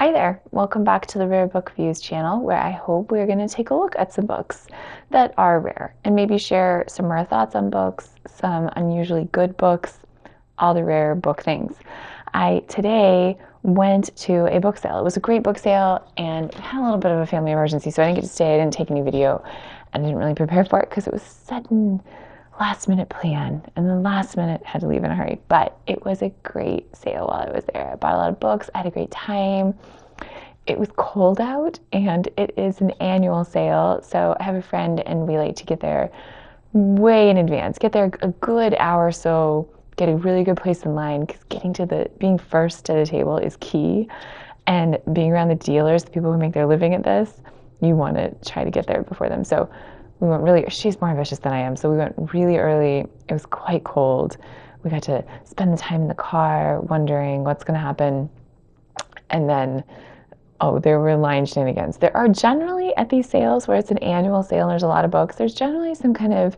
Hi there, welcome back to the Rare Book Views channel, where I hope we're going to take a look at some books that are rare and maybe share some rare thoughts on books, some unusually good books, all the rare book things. I today went to a book sale. It was a great book sale and I had a little bit of a family emergency, so I didn't get to stay. I didn't take any video and I didn't really prepare for it because it was sudden last minute plan and then last minute had to leave in a hurry. But it was a great sale while I was there. I bought a lot of books. I had a great time. It was cold out and it is an annual sale, so I have a friend and we like to get there way in advance. Get there a good hour or so, get a really good place in line, because being first at a table is key. And being around the dealers, the people who make their living at this, you want to try to get there before them. So we went really, she's more ambitious than I am, so we went really early. It was quite cold. We got to spend the time in the car wondering what's going to happen. And then, there were line shenanigans. There are generally, at these sales where it's an annual sale and there's a lot of books, there's generally some kind of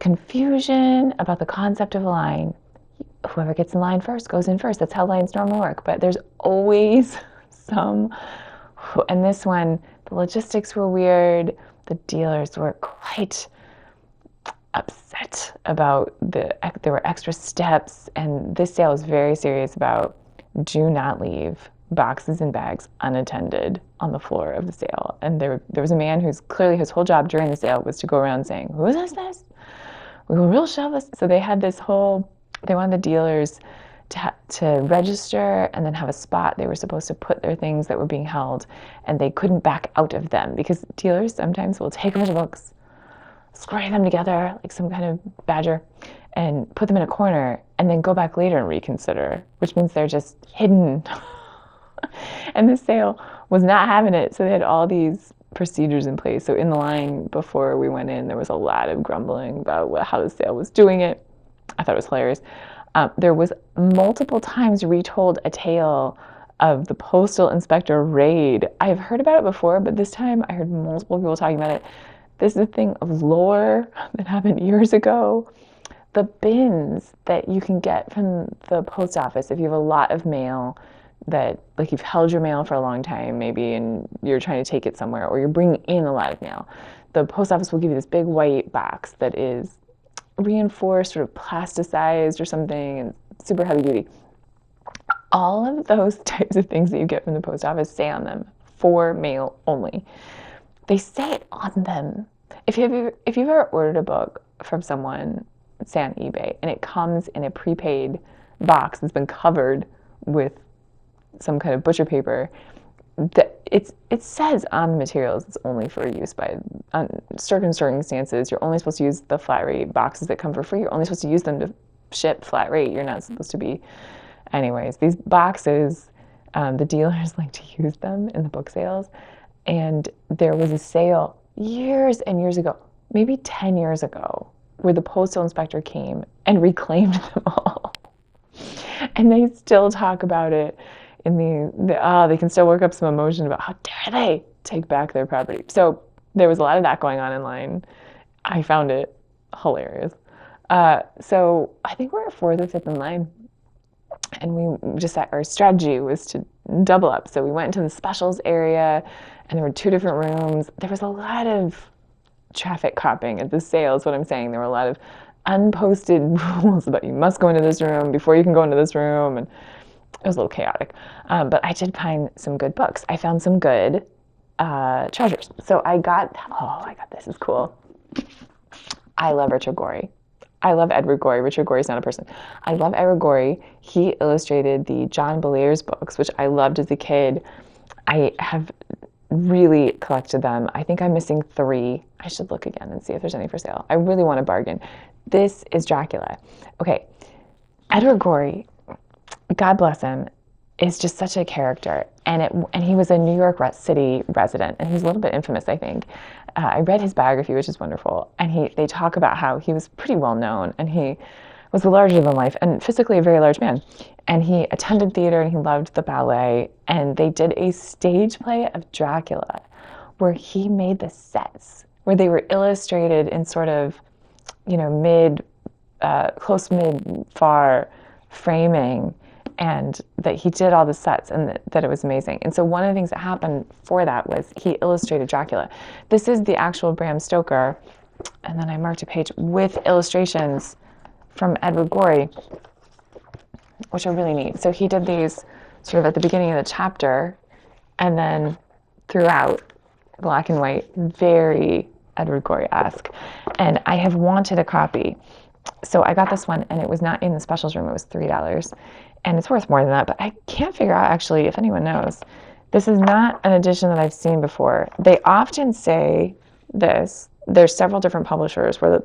confusion about the concept of a line. Whoever gets in line first goes in first. That's how lines normally work. But there's always some, and this one, the logistics were weird. The dealers were quite upset about there were extra steps, and this sale was very serious about do not leave boxes and bags unattended on the floor of the sale. And there was a man who's clearly, his whole job during the sale was to go around saying, who is this? We will real shove this. So they had they wanted the dealers to register and then have a spot. They were supposed to put their things that were being held, and they couldn't back out of them because dealers sometimes will take a bunch of books, square them together like some kind of badger, and put them in a corner and then go back later and reconsider, which means they're just hidden. And the sale was not having it, so they had all these procedures in place. So in the line before we went in, there was a lot of grumbling about how the sale was doing it. I thought it was hilarious. There was multiple times retold a tale of the postal inspector raid. I've heard about it before, but this time I heard multiple people talking about it. This is a thing of lore that happened years ago. The bins that you can get from the post office if you have a lot of mail, that like you've held your mail for a long time maybe and you're trying to take it somewhere, or you're bringing in a lot of mail, the post office will give you this big white box that is reinforced, sort of plasticized or something, and super heavy duty. All of those types of things that you get from the post office say on them, for mail only. They say it on them. If you've ever ordered a book from someone, say on eBay, and it comes in a prepaid box that's been covered with some kind of butcher paper, it says on the materials it's only for use by certain circumstances. You're only supposed to use the flat rate boxes that come for free. You're only supposed to use them to ship flat rate. You're not supposed to be. Anyways, these boxes, the dealers like to use them in the book sales. And there was a sale years and years ago, maybe 10 years ago, where the postal inspector came and reclaimed them all. And they still talk about it. They can still work up some emotion about how dare they take back their property. So there was a lot of that going on in line. I found it hilarious. So I think we're at fourth or fifth in line, and our strategy was to double up. So we went into the specials area, and there were 2 different rooms. There was a lot of traffic copping at the sale, is what I'm saying. There were a lot of unposted rules about you must go into this room before you can go into this room, and it was a little chaotic, but I did find some good books. I found some good treasures. So I got this is cool. I love Richard Gorey. I love Edward Gorey. Richard Gorey's not a person. I love Edward Gorey. He illustrated the John Bellairs books, which I loved as a kid. I have really collected them. I think I'm missing 3. I should look again and see if there's any for sale. I really want to bargain. This is Dracula. Okay, Edward Gorey, God bless him, is just such a character. And he was a New York City resident, and he's a little bit infamous, I think. I read his biography, which is wonderful, and they talk about how he was pretty well known, and he was larger than life and physically a very large man. And he attended theater and he loved the ballet, and they did a stage play of Dracula where he made the sets, where they were illustrated in sort of, close mid far framing, and that he did all the sets and that it was amazing. And so one of the things that happened for that was he illustrated Dracula. This is the actual Bram Stoker, and then I marked a page with illustrations from Edward Gorey, which are really neat. So he did these sort of at the beginning of the chapter, and then throughout, black and white, very Edward Gorey-esque. And I have wanted a copy. So I got this one, and it was not in the specials room. It was $3. And it's worth more than that, but I can't figure out, actually, if anyone knows. This is not an edition that I've seen before. They often say this. There's several different publishers where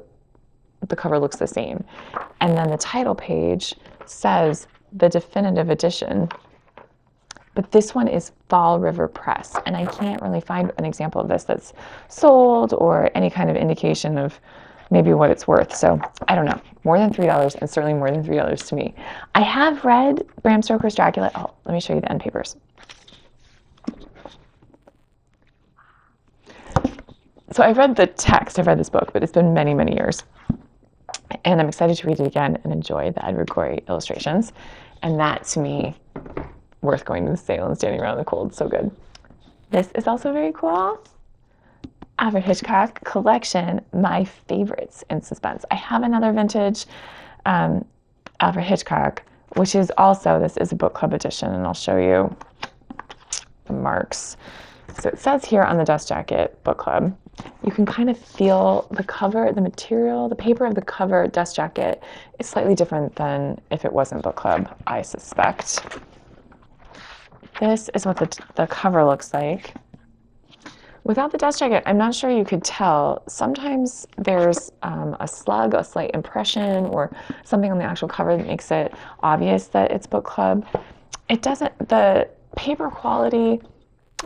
the cover looks the same. And then the title page says the definitive edition. But this one is Fall River Press, and I can't really find an example of this that's sold or any kind of indication of maybe what it's worth. So I don't know. More than $3, and certainly more than $3 to me. I have read Bram Stoker's Dracula. Oh, let me show you the end papers. So I've read the text. I've read this book, but it's been many, many years. And I'm excited to read it again and enjoy the Edward Gorey illustrations. And that, to me, worth going to the sale and standing around in the cold. So good. This is also very cool. Alfred Hitchcock collection, my favorites in suspense. I have another vintage Alfred Hitchcock, which is also, this is a book club edition, and I'll show you the marks. So it says here on the dust jacket, book club, you can kind of feel the cover, the material, the paper of the cover dust jacket is slightly different than if it wasn't book club, I suspect. This is what the cover looks like. Without the dust jacket, I'm not sure you could tell. Sometimes there's a slug, a slight impression, or something on the actual cover that makes it obvious that it's book club. It doesn't, the paper quality,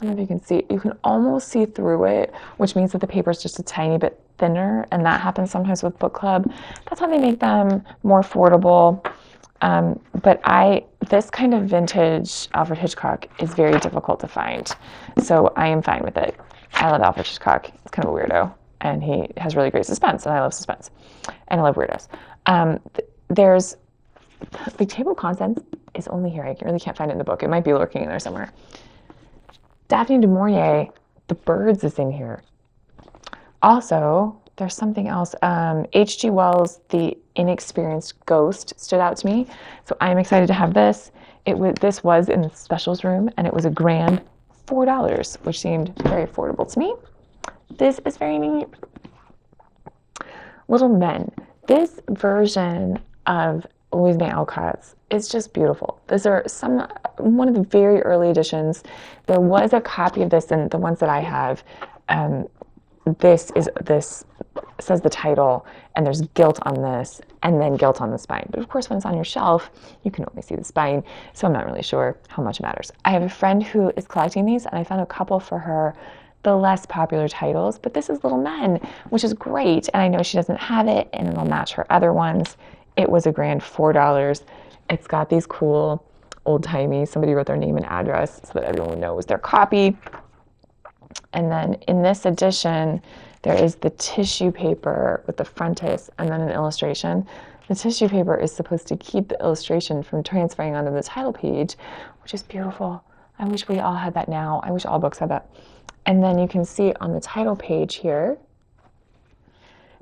I don't know if you can see, you can almost see through it, which means that the paper is just a tiny bit thinner, and that happens sometimes with book club. That's how they make them more affordable. But this kind of vintage Alfred Hitchcock is very difficult to find, so I am fine with it. I love Alfred Hitchcock. He's kind of a weirdo, and he has really great suspense, and I love suspense, and I love weirdos. There's the table of contents is only here. I really can't find it in the book. It might be lurking in there somewhere. Daphne du Maurier, The Birds is in here. Also, there's something else. H.G. Wells' The Inexperienced Ghost stood out to me, so I'm excited to have this. This was in the specials room, and it was a grand $4, which seemed very affordable to me. This is very neat. Little Men. This version of Louisa May Alcott's is just beautiful. These are one of the very early editions. There was a copy of this in the ones that I have. This says the title, and there's gilt on this, and then gilt on the spine. But of course, when it's on your shelf, you can only see the spine, so I'm not really sure how much it matters. I have a friend who is collecting these, and I found a couple for her, the less popular titles, but this is Little Men, which is great, and I know she doesn't have it, and it'll match her other ones. It was a grand $4. It's got these cool, old-timey, somebody wrote their name and address so that everyone knows their copy. And then in this edition, there is the tissue paper with the frontis and then an illustration. The tissue paper is supposed to keep the illustration from transferring onto the title page, which is beautiful. I wish we all had that now. I wish all books had that. And then you can see on the title page here,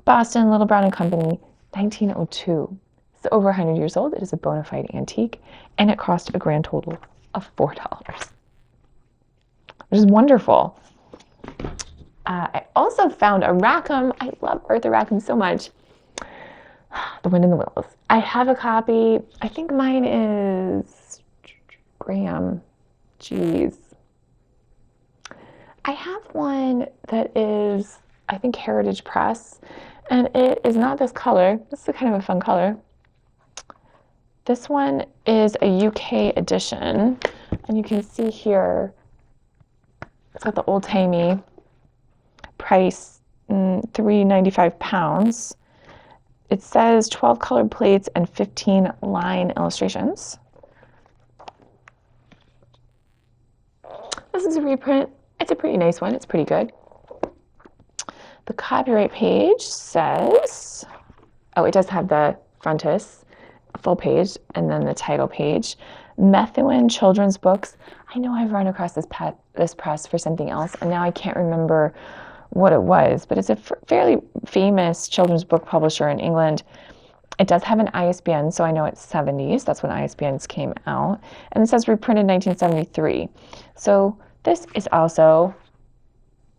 Boston, Little Brown and Company, 1902. It's over 100 years old. It is a bona fide antique, and it cost a grand total of $4, which is wonderful. I also found a Rackham. I love Arthur Rackham so much. The Wind in the Willows. I have a copy. I think mine is Grahame. Jeez. I have one that is, I think, Heritage Press, and it is not this color. This is kind of a fun color. This one is a UK edition, and you can see here, it's got the old-timey price, £3.95. It says 12 colored plates and 15 line illustrations. This is a reprint. It's a pretty nice one. It's pretty good. The copyright page says, oh, it does have the frontis, full page, and then the title page. Methuen children's books. I know I've run across this press for something else, and now I can't remember what it was, but it's a fairly famous children's book publisher in England. It does have an ISBN, so I know it's 70s. That's when ISBNs came out. And it says reprinted 1973. So this is also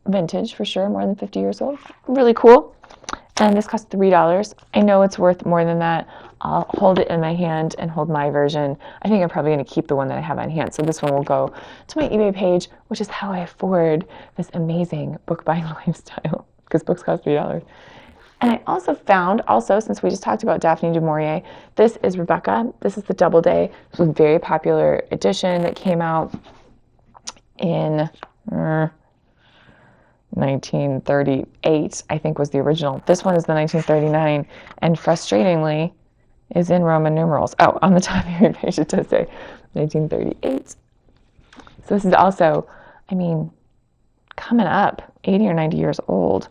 vintage for sure, more than 50 years old. Really cool. And this costs $3. I know it's worth more than that. I'll hold it in my hand and hold my version. I think I'm probably going to keep the one that I have on hand. So this one will go to my eBay page, which is how I afford this amazing book buying lifestyle, because books cost $3. And I also found, since we just talked about Daphne du Maurier, this is Rebecca. This is the Doubleday. This was a very popular edition that came out in 1938, I think was the original. This one is the 1939, and frustratingly is in Roman numerals. Oh, on the top of your page it does say 1938. So this is also, coming up 80 or 90 years old.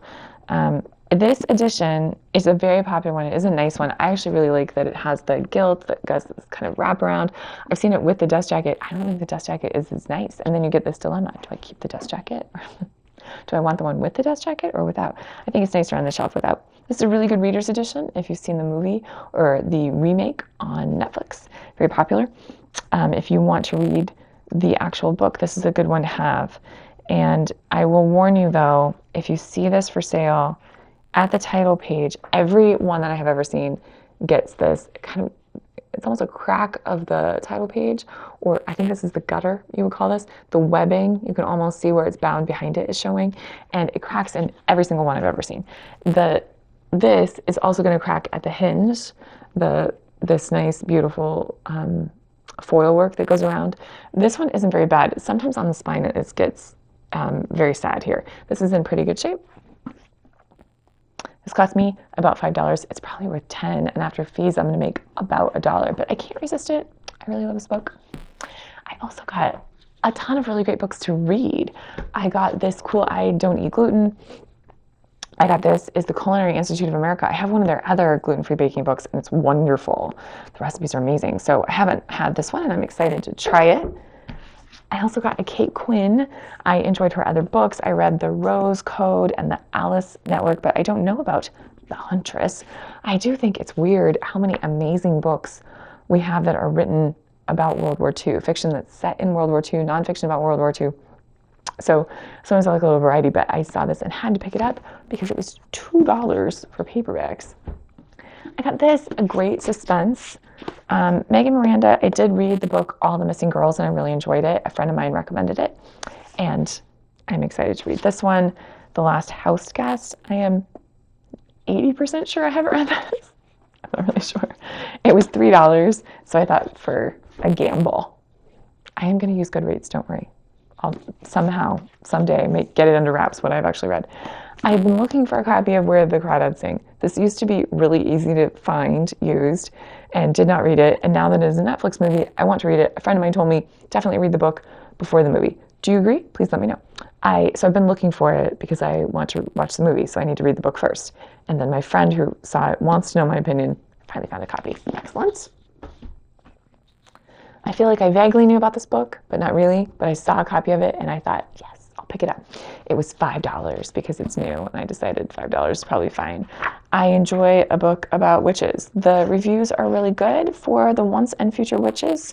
This edition is a very popular one. It is a nice one. I actually really like that it has the gilt that goes this kind of wraparound. I've seen it with the dust jacket. I don't think the dust jacket is as nice. And then you get this dilemma. Do I keep the dust jacket? Or do I want the one with the dust jacket or without? I think it's nicer on the shelf without. This is a really good reader's edition if you've seen the movie or the remake on Netflix. Very popular. If you want to read the actual book, this is a good one to have. And I will warn you, though, if you see this for sale, at the title page, every one that I have ever seen gets this it's almost a crack of the title page, or I think this is the gutter, you would call this. The webbing, you can almost see where it's bound behind it is showing, and it cracks in every single one I've ever seen. This is also going to crack at the hinge, this nice, beautiful foil work that goes around. This one isn't very bad. Sometimes on the spine it gets very sad here. This is in pretty good shape. This cost me about $5. It's probably worth $10, and after fees, I'm going to make about $1, but I can't resist it. I really love this book. I also got a ton of really great books to read. I got this cool I Don't Eat Gluten. I got this is the Culinary Institute of America. I have one of their other gluten-free baking books, and it's wonderful. The recipes are amazing. So I haven't had this one, and I'm excited to try it. I also got a Kate Quinn. I enjoyed her other books. I read The Rose Code and The Alice Network, but I don't know about The Huntress. I do think it's weird how many amazing books we have that are written about World War II, fiction that's set in World War II, nonfiction about World War II. So sometimes I like a little variety, but I saw this and had to pick it up because it was $2 for paperbacks. I got this, a great suspense. Megan Miranda, I did read the book All the Missing Girls, and I really enjoyed it. A friend of mine recommended it, and I'm excited to read this one. The Last House Guest. I am 80% sure I haven't read this. I'm not really sure. It was $3, so I thought for a gamble. I am going to use Goodreads, don't worry. I'll someday get it under wraps what I've actually read. I've been looking for a copy of Where the Crawdads Sing. This used to be really easy to find used, and did not read it. And now that it is a Netflix movie, I want to read it. A friend of mine told me, definitely read the book before the movie. Do you agree? Please let me know. So I've been looking for it because I want to watch the movie, so I need to read the book first. And then my friend who saw it wants to know my opinion. Finally found a copy. Excellent. I feel like I vaguely knew about this book, but not really. But I saw a copy of it, and I thought, yes, I'll pick it up. It was $5 because it's new, and I decided $5 is probably fine. I enjoy a book about witches. The reviews are really good for the Once and Future Witches,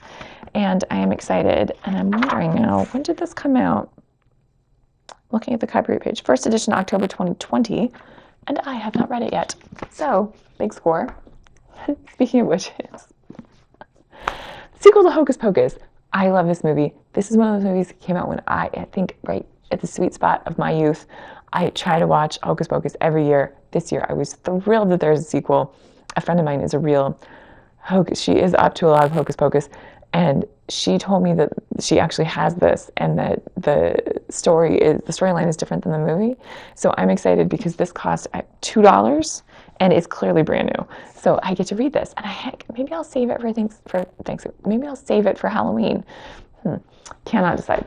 and I am excited. And I'm wondering now, when did this come out? Looking at the copyright page. First edition, October 2020, and I have not read it yet. So, big score. Speaking of witches. Sequel to Hocus Pocus. I love this movie. This is one of those movies that came out when I think right at the sweet spot of my youth. I try to watch Hocus Pocus every year. This year I was thrilled that there's a sequel. A friend of mine is a real Hocus. She is up to a lot of Hocus Pocus, and she told me that she actually has this, and that the storyline is different than the movie. So I'm excited because this cost $2. And it's clearly brand new. So I get to read this. And maybe I'll save it maybe I'll save it for Halloween. Cannot decide.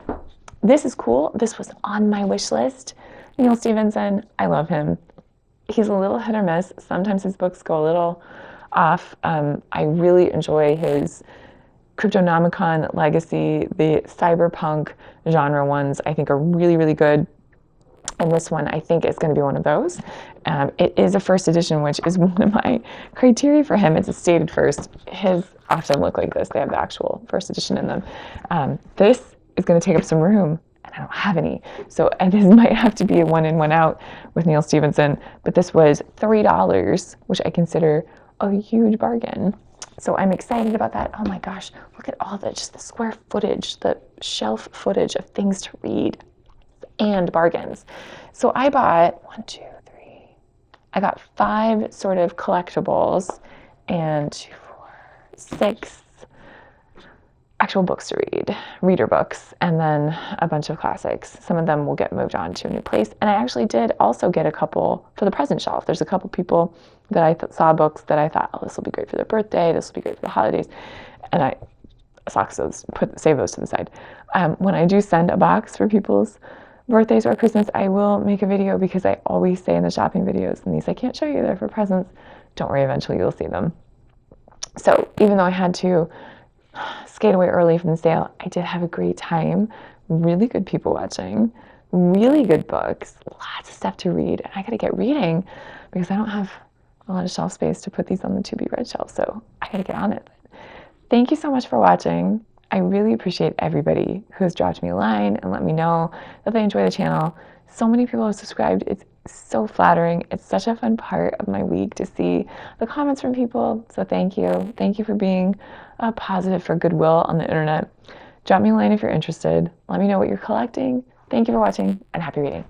This is cool. This was on my wish list. Neal Stephenson, I love him. He's a little hit or miss. Sometimes his books go a little off. I really enjoy his Cryptonomicon Legacy, the cyberpunk genre ones, I think are really, really good. And this one, I think, is going to be one of those. It is a first edition, which is one of my criteria for him. It's a stated first. His often look like this. They have the actual first edition in them. This is going to take up some room, and I don't have any. So this might have to be a one in, one out with Neal Stephenson. But this was $3, which I consider a huge bargain. So I'm excited about that. Oh my gosh, look at all just the square footage, the shelf footage of things to read and bargains. So I bought I got 5 sort of collectibles and 2, 4, 6 actual books to read, reader books, and then a bunch of classics. Some of them will get moved on to a new place. And I actually did also get a couple for the present shelf. There's a couple people that I saw books that I thought, oh, this will be great for their birthday, this will be great for the holidays. And I save those to the side. When I do send a box for people's birthdays or Christmas, I will make a video, because I always say in the shopping videos, and these I can't show you, they're for presents. Don't worry, eventually you'll see them. So even though I had to skate away early from the sale, I did have a great time. Really good people watching, really good books, lots of stuff to read. And I got to get reading because I don't have a lot of shelf space to put these on the to be read shelf. So I got to get on it. Thank you so much for watching. I really appreciate everybody who has dropped me a line and let me know that they enjoy the channel. So many people have subscribed. It's so flattering. It's such a fun part of my week to see the comments from people. So thank you. Thank you for being positive for goodwill on the internet. Drop me a line if you're interested. Let me know what you're collecting. Thank you for watching, and happy reading.